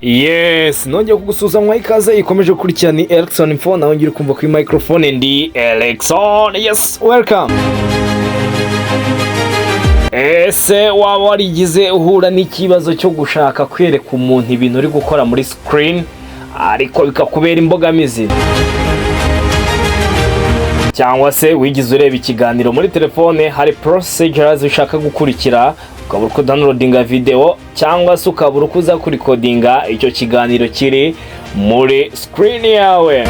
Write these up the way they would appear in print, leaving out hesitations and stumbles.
Yes, nongeye kugusuza mwa ikaze ikomeje gukurikira ni Erickson Info nawe ngira kumva kuri microphone ndi Erickson. Yes, welcome. Ese waba warigize uhura n'ikibazo cyo gushaka kwereka umuntu ibintu uri gukora muri screen ariko bikakubera imbogamizi? Cyangwa se wigize ureba ikiganiro muri telefone hari procedures ushaka gukurikira ukabura uko downloadinga video cyangwa se ukabura uko uza recordinga icyo kiganiro kiri muri screen yawe?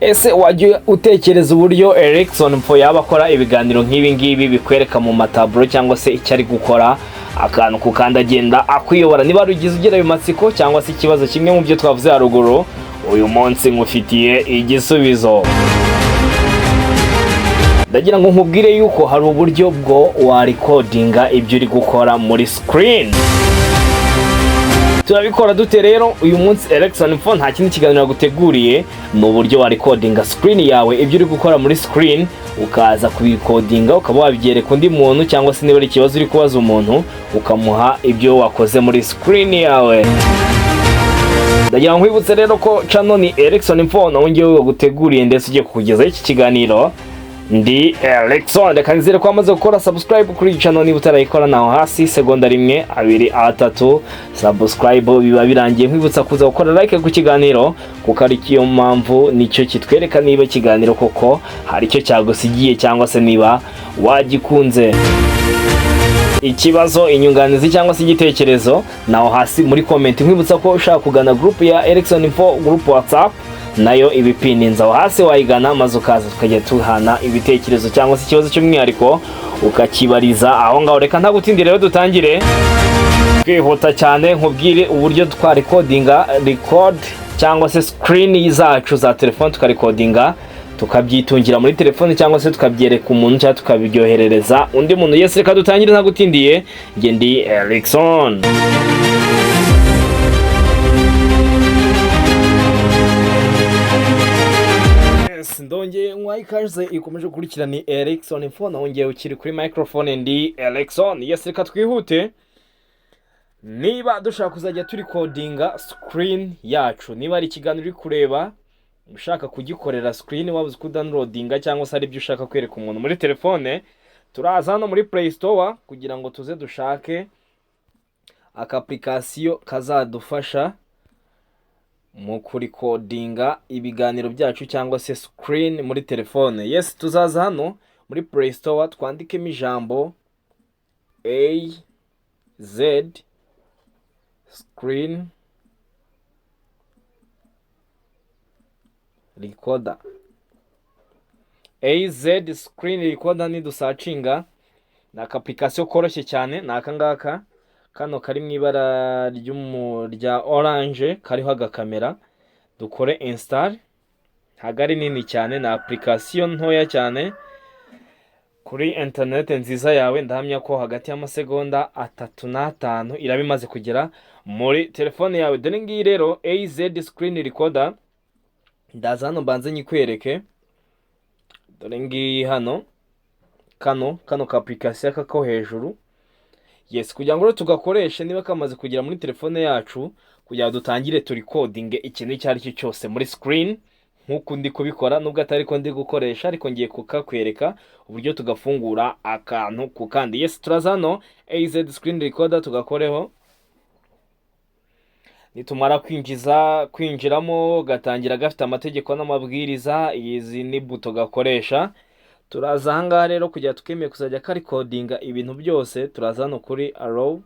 Ese wajya utekereza uburyo Erickson Info yaba akora ibiganiro nk'ibi ngibi bikwereka mu mataburo cyangwa se icyo ari gukora akantu kukanda agenda akwiyobora? Niba rugize ugira bimatsiko cyangwa se ikibazo kimwe mu byo twavuze haruguru, uyu munsi ngufitiye igisubizo. Ndagira ngo nkubwire yuko hari uburyo bwo wa recordinga ibyo uri gukora muri screen. Turabikora dute rero? Uyu munsi Erickson Info nta kindi kiganiro naguteguriye, mu buryo wa recordinga screen yawe ibyo uri gukora muri screen, ukaza kubikodinga ukaba wabigereka undi muntu, cyangwa se niba ari ikibazo uri kubaza umuntu ukamuha ibyo wakoze muri screen yawe. Ndagira ngo nkwibutse rero ko channel ni Erickson Info nawe ngiye guteguriye ndetse ugiye kukugezaho iki kiganiro ndi Erickson. Reka nizere ko wamaze gukora subscribe kuri channel niba utarayikora, naho hasi segonda 1 2 3 subscribe biba birangiye. Nkwibutsa kuza gukora like ku kiganiro kuko ari cyo mpamvu nicyo kitwereka niba ikiganiro koko hari icyo cyagusigiye cyangwa se niba wagikunze. Ikibazo, inyunganizi cyangwa se igitekerezo, naho hasi muri comment. Nkwibutsa ko ushaka kugana group ya Erickson Info, group WhatsApp, nayo ibipininza aho hasi wayigana maze ukaza tukajya tuhana ibitekerezo cyangwa se ikibazo cy'umwihariko ukakibariza aho ngaho. Reka ntagutindire rero dutangire kwihuta cyane nkubwire uburyo twa record cyangwa se screen zacu za telefone tukarecordinga tukabyitungira muri telefone cyangwa se tukabyereka umuntu cyangwa tukabiryoherereza undi muntu. Yes, reka dutangire ntagutindiye. Nge ndi Erickson. Ndongeye nkwaikaze ikomeje gukurikira ni Erickson Info nawe ngiye ukiri kuri microphone ndi Erickson. Yes, reka twihute. Niba dushaka kuzajya turi recordinga screen yacu, niba ari ikiganiro uri kureba ushaka kugikorera screen wabuze ku downloadinga cyangwa se ari byo ushaka kwereka umuntu muri telefone, turaza hano muri Play Store kugira ngo tuze dushake application kazadufasha mu recordinga ibiganiro byacu cyangwa se screen muri telefone. Yes, tuzaza hano muri Play Store twandikemo ijambo AZ screen recorder. AZ screen recorder ni dusacinga na application koroshye cyane. Naka ngaka kano kari mu ibara rya orange kariho agakamera, dukore install. Hagari nini cyane na application ntoya cyane kuri internet nziza yawe. Ndahamya ko hagati y'amasegonda 3 na 5 irabimaze kugera muri telefone yawe. Dore ngiyi rero AZ screen recorder. Ndaza hano mbanze nyikwereke. Dore ngiyi hano kano ka application kako hejuru. Yes, kugira ngo tugakoreshe niba kamaze kugera muri telefone yacu, kugira dutangire tu recording ikintu icyo ari cyo cyose muri screen nkuko ndi kubikora, nubwo atari ko ndi gukoresha ariko ngiye kukakwereka uburyo tugafungura akantu kukandi. Yes, turaza hano AZ screen recorder tugakoreho. Nitumara kwinjiramo gatangira gafite amategeko n'amabwiriza. Izi ni buto gakoresha. Turaza hanga rero kujya tukemeye kuzajya ka recordinga ibintu byose. Turaza hano kuri allow.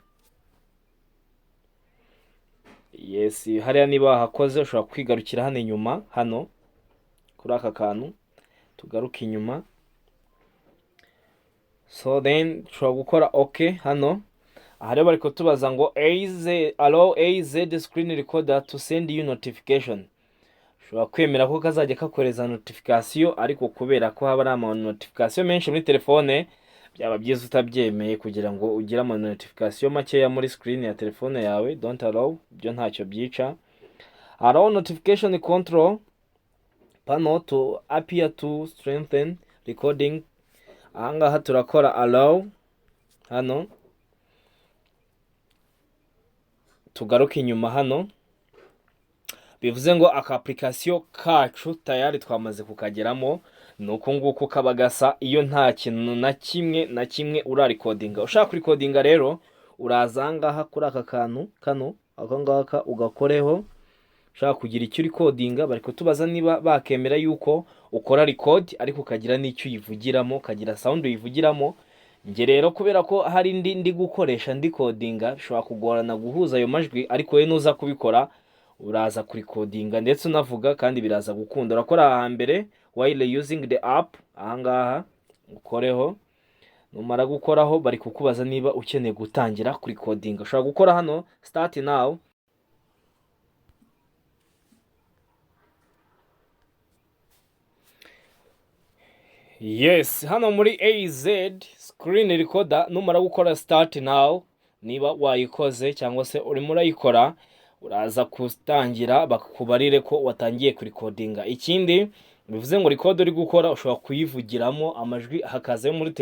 Yes, hariya niba hakoze ushobora kwigarukira hano inyuma, hano kuri aka kantu tugaruka inyuma. So then ushobora gukora okay hano. Aha rero bariko tubaza ngo allow AZ screen recorder to send you notification. Ushobora kwemera ko kazajya kakoreza notification, ariko kubera ko haba ari ama notification menshi muri telefone byaba byiza utabyemeye kugira ngo ugire ama notification makeya muri screen ya telefone yawe. Don't allow, byo ntacyo byica. Allow notification control panel to appear to strengthen recording. Ahangaha turakora allow hano. tugaruke inyuma hano. Bivuze ngo aka application kacu tayari twamaze kukageramo. Nuko nguko kaba gasa iyo nta kintu na kimwe urarecordinga. Ushaka recordinga rero uraza ngaha kuri aka kantu kano aka ngaka ugakoreho. Ushaka kugira icyo recordinga bari kutubaza niba bakemera yuko ukora record ariko ukagira n'icyo uyivugiramo, ukagira sound uyivugiramo. Nge rero kubera ko hari ndi gukoresha ndi codinga bishobora kugorana guhuza ayo majwi, ariko we nuza kubikora uraza kuri codinga ndetse unavuga kandi biraza gukunda. Urakora hambere while using the app ahangaha ukoreho. Numara gukoraho bari kukubaza niba ukeneye gutangira kuri codinga. Ushobora gukora hano start now. Yes, hano muri AZ screen recorder numara gukora start now, niba wayikoze cyangwa se urimo urayikora uraza kustangira bakakubarire ko watangiye kuri recordinga. Ikindi bivuze ngo record uri gukora ushobora kuyivugiramo amajwi hakaze muri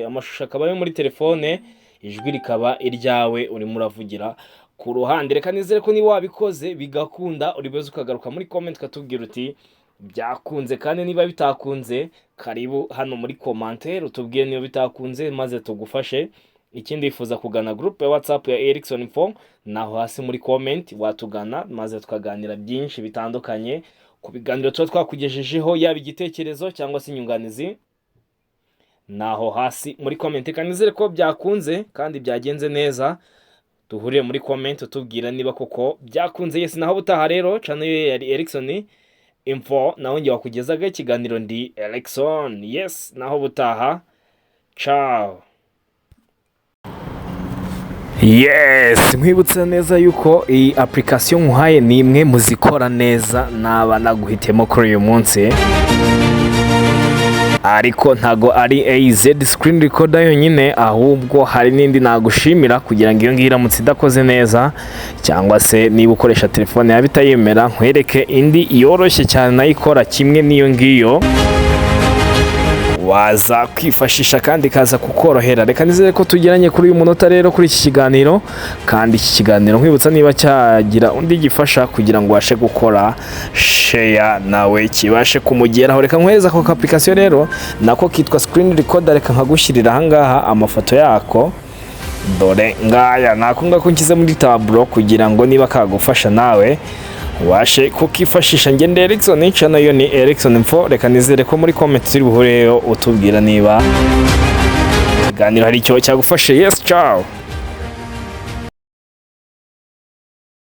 amashusho akaba muri telefone, ijwi rikaba iryawe urimo uravugira ku ruhande. Reka nizere ko niba wabikoze bigakunda uribezo ukagaruka muri comment katubwira uti byakunze, kandi niba bitakunze karibu hano muri commentaire utubwiye niba bitakunze maze tugufashe. Ikindi ifuza kugana group ya WhatsApp ya Erickson Info, naho hasi muri comment watugana maze tukaganira byinshi bitandukanye ku biganiro twakugejejeho, yaba igitekerezo cyangwa se inyunganizi, naho hasi muri comment. Kanizere ko byakunze kandi byagenze neza, duhurire muri comment utubwira niba koko byakunze. Yes, naho butaha rero channel ya Erickson Info naho ngiye wakugezaga ikiganiro ndi Erickson. Yes, naho butaha. Ciao. Yes, nkwibutsa neza yuko iyi application nkuhaye ni imwe muzikora neza naba naguhitemo kuri uyu munsi, ariko ntago ari AZ screen recorder yonyine, ahubwo hari n'indi nagushimira kugira ngo iyo ngiyo iramutse idakoze neza cyangwa se niba ukoresha telefone yawe bitayemera, nkwereke indi yoroshye cyane nayo ikora kimwe n'iyo ngiyo waza kwifashisha kandi kaza kukorohera. Reka nizere ko tugeranye kuri uyu munota rero kuri iki kiganiro, kandi iki kiganiro nkwibutsa niba cyagira undi gifasha kugira ngo ubashe gukora share nawe kibashe kumugeraho. Reka nkwereza ko application rero nako kitwa screen recorder. Reka nkagushyirira ahangaha amafoto yako, dore ngaya nako ngako nkize muri tableau kugira ngo niba kagufasha nawe washe kukifashisha. Ngende Erickson, channel yo ni Erickson Info. Reka nizere ko muri comment turi buhureyo utubwira niba kiganiro hari icyo cyagufashe. Yes, ciao.